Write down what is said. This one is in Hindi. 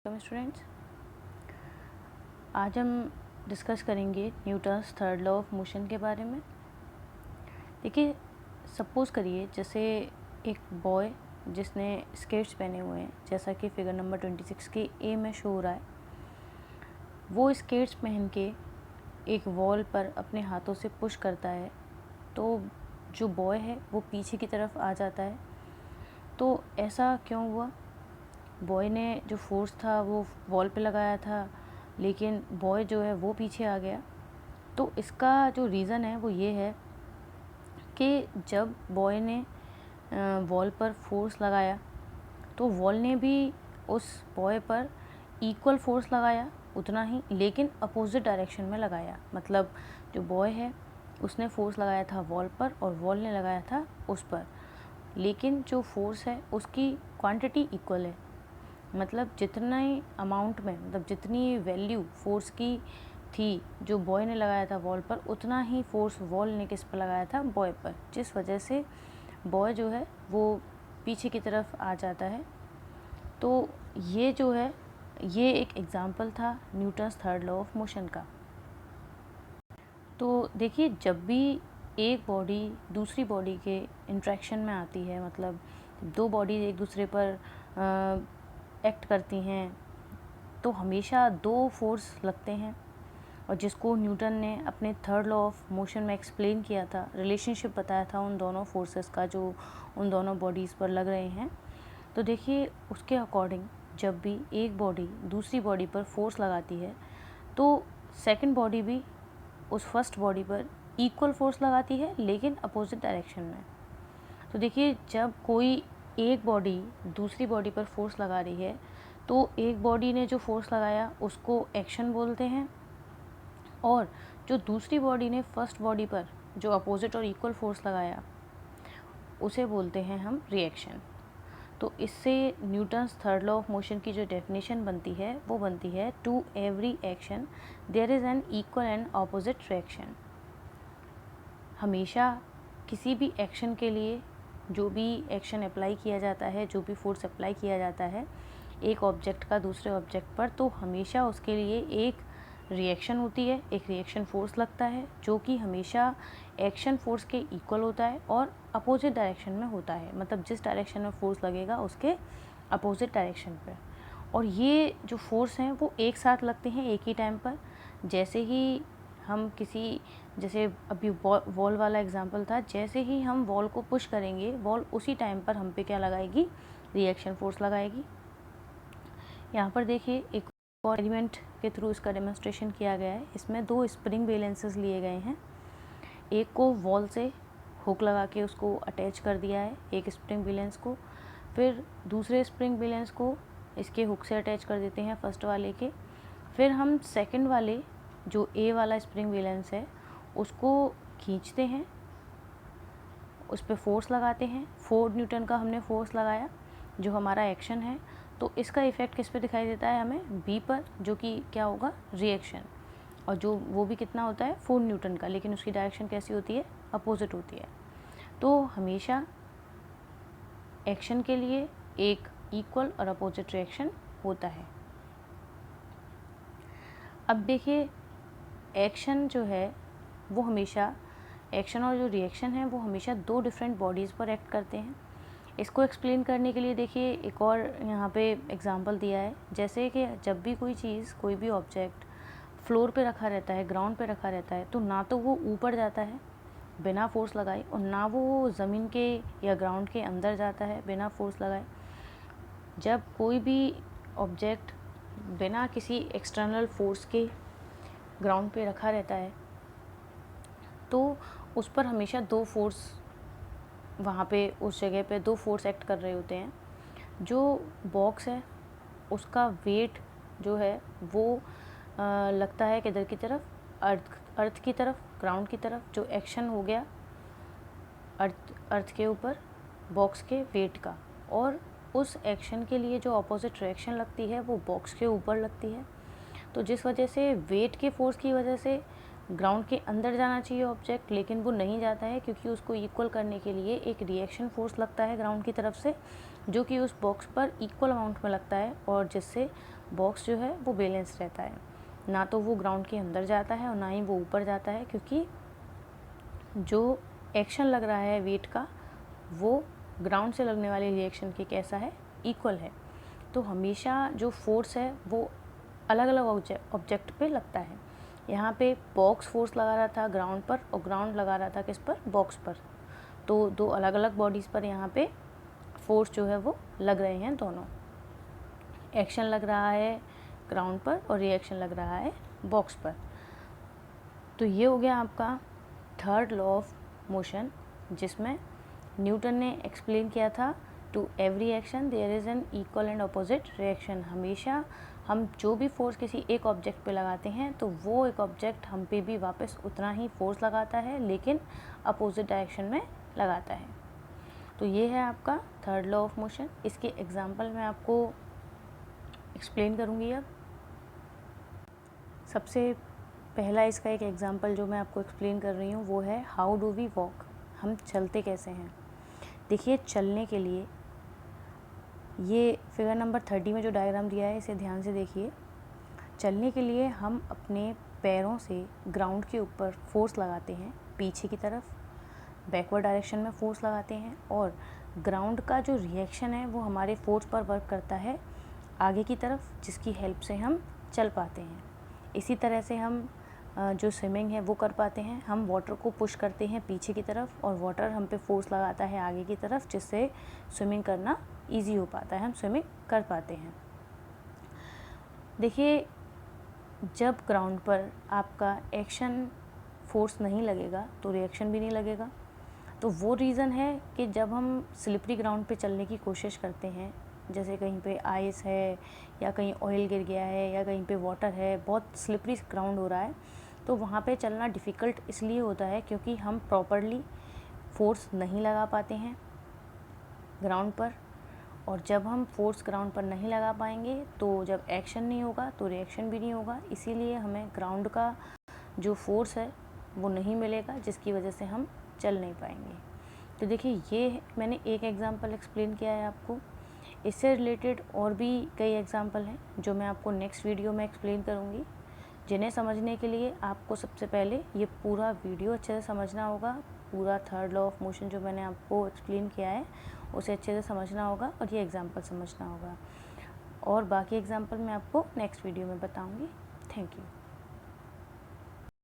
स्टूडेंट्स, आज हम डिस्कस करेंगे Newton's third law of motion के बारे में। देखिए, सपोज़ करिए जैसे एक बॉय जिसने स्केट्स पहने हुए हैं, जैसा कि फिगर नंबर 26 के ए में शो हो रहा है। वो स्केट्स पहन के एक वॉल पर अपने हाथों से पुश करता है, तो जो बॉय है वो पीछे की तरफ आ जाता है। तो ऐसा क्यों हुआ? बॉय ने जो फोर्स था वो वॉल पे लगाया था, लेकिन बॉय जो है वो पीछे आ गया। तो इसका जो रीज़न है वो ये है कि जब बॉय ने वॉल पर फोर्स लगाया तो वॉल ने भी उस बॉय पर इक्वल फोर्स लगाया, उतना ही, लेकिन अपोजिट डायरेक्शन में लगाया। मतलब जो बॉय है उसने फोर्स लगाया था वॉल पर और वॉल ने लगाया था उस पर, लेकिन जो फोर्स है उसकी क्वांटिटी इक्वल है। मतलब जितना ही अमाउंट में, मतलब जितनी वैल्यू फोर्स की थी जो बॉय ने लगाया था वॉल पर, उतना ही फोर्स वॉल ने किस पर लगाया था? बॉय पर, जिस वजह से बॉय जो है वो पीछे की तरफ आ जाता है। तो ये जो है ये एक एग्जांपल था Newton's third law of motion का। तो देखिए, जब भी एक बॉडी दूसरी बॉडी के इंट्रैक्शन में आती है, मतलब दो बॉडी एक दूसरे पर एक्ट करती हैं, तो हमेशा दो फोर्स लगते हैं, और जिसको न्यूटन ने अपने थर्ड लॉ ऑफ मोशन में एक्सप्लेन किया था, रिलेशनशिप बताया था उन दोनों फोर्सेस का जो उन दोनों बॉडीज़ पर लग रहे हैं। तो देखिए, उसके अकॉर्डिंग जब भी एक बॉडी दूसरी बॉडी पर फोर्स लगाती है तो सेकंड बॉडी भी उस फर्स्ट बॉडी पर इक्वल फोर्स लगाती है, लेकिन अपोजिट डायरेक्शन में। तो देखिए, जब कोई एक बॉडी दूसरी बॉडी पर फोर्स लगा रही है तो एक बॉडी ने जो फोर्स लगाया उसको एक्शन बोलते हैं, और जो दूसरी बॉडी ने फर्स्ट बॉडी पर जो अपोजिट और इक्वल फोर्स लगाया उसे बोलते हैं हम रिएक्शन। तो इससे Newton's third law of motion की जो डेफिनेशन बनती है वो बनती है, to every action there is an equal and opposite reaction. हमेशा किसी भी एक्शन के लिए जो भी एक्शन अप्लाई किया जाता है, जो भी फोर्स अप्लाई किया जाता है एक ऑब्जेक्ट का दूसरे ऑब्जेक्ट पर, तो हमेशा उसके लिए एक रिएक्शन होती है, एक रिएक्शन फोर्स लगता है, जो कि हमेशा एक्शन फोर्स के इक्वल होता है और अपोजिट डायरेक्शन में होता है। मतलब जिस डायरेक्शन में फोर्स लगेगा उसके अपोजिट डायरेक्शन पर। और ये जो फोर्स हैं वो एक साथ लगते हैं एक ही टाइम पर। जैसे ही हम किसी, जैसे अभी वॉल वाला एग्जांपल था, जैसे ही हम वॉल को पुश करेंगे, वॉल उसी टाइम पर हम पे क्या लगाएगी? रिएक्शन फोर्स लगाएगी। यहाँ पर देखिए, एक और एलिमेंट के थ्रू इसका डेमोन्स्ट्रेशन किया गया है। इसमें दो स्प्रिंग बैलेंसेस लिए गए हैं, एक को वॉल से हुक लगा के उसको अटैच कर दिया है, एक स्प्रिंग बैलेंस को, फिर दूसरे स्प्रिंग बैलेंस को इसके हुक से अटैच कर देते हैं फर्स्ट वाले के। फिर हम सेकंड वाले जो ए वाला स्प्रिंग बैलेंस है उसको खींचते हैं, उस पर फोर्स लगाते हैं। 4 न्यूटन का हमने फोर्स लगाया जो हमारा एक्शन है, तो इसका इफ़ेक्ट किस पे दिखाई देता है? हमें बी पर, जो कि क्या होगा? रिएक्शन। और जो वो भी कितना होता है? 4 न्यूटन का, लेकिन उसकी डायरेक्शन कैसी होती है? अपोजिट होती है। तो हमेशा एक्शन के लिए एक इक्वल और अपोजिट रिएक्शन होता है। अब देखिए, एक्शन जो है वो हमेशा, एक्शन और जो रिएक्शन है वो हमेशा दो डिफरेंट बॉडीज़ पर एक्ट करते हैं। इसको एक्सप्लेन करने के लिए देखिए एक और यहाँ पे एग्जांपल दिया है। जैसे कि जब भी कोई चीज़, कोई भी ऑब्जेक्ट फ्लोर पे रखा रहता है, ग्राउंड पे रखा रहता है, तो ना तो वो ऊपर जाता है बिना फोर्स लगाए, और ना वो ज़मीन के या ग्राउंड के अंदर जाता है बिना फोर्स लगाए। जब कोई भी ऑब्जेक्ट बिना किसी एक्सटर्नल फोर्स के ग्राउंड पे रखा रहता है तो उस पर हमेशा दो फोर्स, वहाँ पे उस जगह पे दो फोर्स एक्ट कर रहे होते हैं। जो बॉक्स है उसका वेट जो है वो लगता है किधर की तरफ? अर्थ की तरफ, ग्राउंड की तरफ। जो एक्शन हो गया अर्थ के ऊपर बॉक्स के वेट का, और उस एक्शन के लिए जो अपोजिट रिएक्शन लगती है वो बॉक्स के ऊपर लगती है। तो जिस वजह से वेट के फोर्स की वजह से ग्राउंड के अंदर जाना चाहिए ऑब्जेक्ट, लेकिन वो नहीं जाता है, क्योंकि उसको इक्वल करने के लिए एक रिएक्शन फोर्स लगता है ग्राउंड की तरफ से, जो कि उस बॉक्स पर इक्वल अमाउंट में लगता है, और जिससे बॉक्स जो है वो बैलेंस रहता है, ना तो वो ग्राउंड के अंदर जाता है और ना ही वो ऊपर जाता है, क्योंकि जो एक्शन लग रहा है वेट का वो ग्राउंड से लगने वाले रिएक्शन के कैसा है, इक्वल है। तो हमेशा जो फोर्स है वो अलग अलग ऑब्जेक्ट पे लगता है। यहाँ पे बॉक्स फोर्स लगा रहा था ग्राउंड पर और ग्राउंड लगा रहा था किस पर, बॉक्स पर। तो दो अलग अलग बॉडीज़ पर यहाँ पे फोर्स जो है वो लग रहे हैं दोनों। एक्शन लग रहा है ग्राउंड पर और रिएक्शन लग रहा है बॉक्स पर। तो ये हो गया आपका थर्ड लॉ ऑफ मोशन, जिसमें न्यूटन ने एक्सप्लेन किया था to every action there is an equal and opposite reaction. हमेशा हम जो भी फोर्स किसी एक ऑब्जेक्ट पे लगाते हैं तो वो एक ऑब्जेक्ट हम पे भी वापस उतना ही फोर्स लगाता है, लेकिन अपोजिट डायरेक्शन में लगाता है। तो ये है आपका थर्ड लॉ ऑफ मोशन। इसके एग्जांपल मैं आपको एक्सप्लेन करूँगी। अब सबसे पहला इसका एक एग्जांपल जो मैं आपको एक्सप्लेन कर रही हूँ वो है हाउ डू वी वॉक, हम चलते कैसे हैं। देखिए, चलने के लिए ये फिगर नंबर 30 में जो डायग्राम दिया है इसे ध्यान से देखिए। चलने के लिए हम अपने पैरों से ग्राउंड के ऊपर फोर्स लगाते हैं पीछे की तरफ, बैकवर्ड डायरेक्शन में फोर्स लगाते हैं, और ग्राउंड का जो रिएक्शन है वो हमारे फोर्स पर वर्क करता है आगे की तरफ, जिसकी हेल्प से हम चल पाते हैं। इसी तरह से हम जो स्विमिंग है वो कर पाते हैं। हम वाटर को पुश करते हैं पीछे की तरफ और वाटर हम पे फोर्स लगाता है आगे की तरफ, जिससे स्विमिंग करना इजी हो पाता है, हम स्विमिंग कर पाते हैं। देखिए, जब ग्राउंड पर आपका एक्शन फोर्स नहीं लगेगा तो रिएक्शन भी नहीं लगेगा। तो वो रीज़न है कि जब हम स्लिपरी ग्राउंड पे चलने की कोशिश करते हैं, जैसे कहीं पे आइस है या कहीं ऑयल गिर गया है या कहीं पे वाटर है, बहुत स्लिपरी ग्राउंड हो रहा है, तो वहाँ पे चलना डिफ़िकल्ट इसलिए होता है क्योंकि हम प्रॉपरली फोर्स नहीं लगा पाते हैं ग्राउंड पर। और जब हम फोर्स ग्राउंड पर नहीं लगा पाएंगे तो जब एक्शन नहीं होगा तो रिएक्शन भी नहीं होगा, इसीलिए हमें ग्राउंड का जो फोर्स है वो नहीं मिलेगा, जिसकी वजह से हम चल नहीं पाएंगे। तो देखिए, ये मैंने एक एग्जांपल एक्सप्लेन किया है आपको। इससे रिलेटेड और भी कई एग्जांपल हैं जो मैं आपको नेक्स्ट वीडियो में एक्सप्लेन करूँगी, जिन्हें समझने के लिए आपको सबसे पहले ये पूरा वीडियो अच्छे से समझना होगा। पूरा थर्ड लॉ ऑफ मोशन जो मैंने आपको एक्सप्लेन किया है उसे अच्छे से समझना होगा और ये एग्जांपल समझना होगा, और बाकी एग्जांपल मैं आपको नेक्स्ट वीडियो में बताऊँगी। Thank you.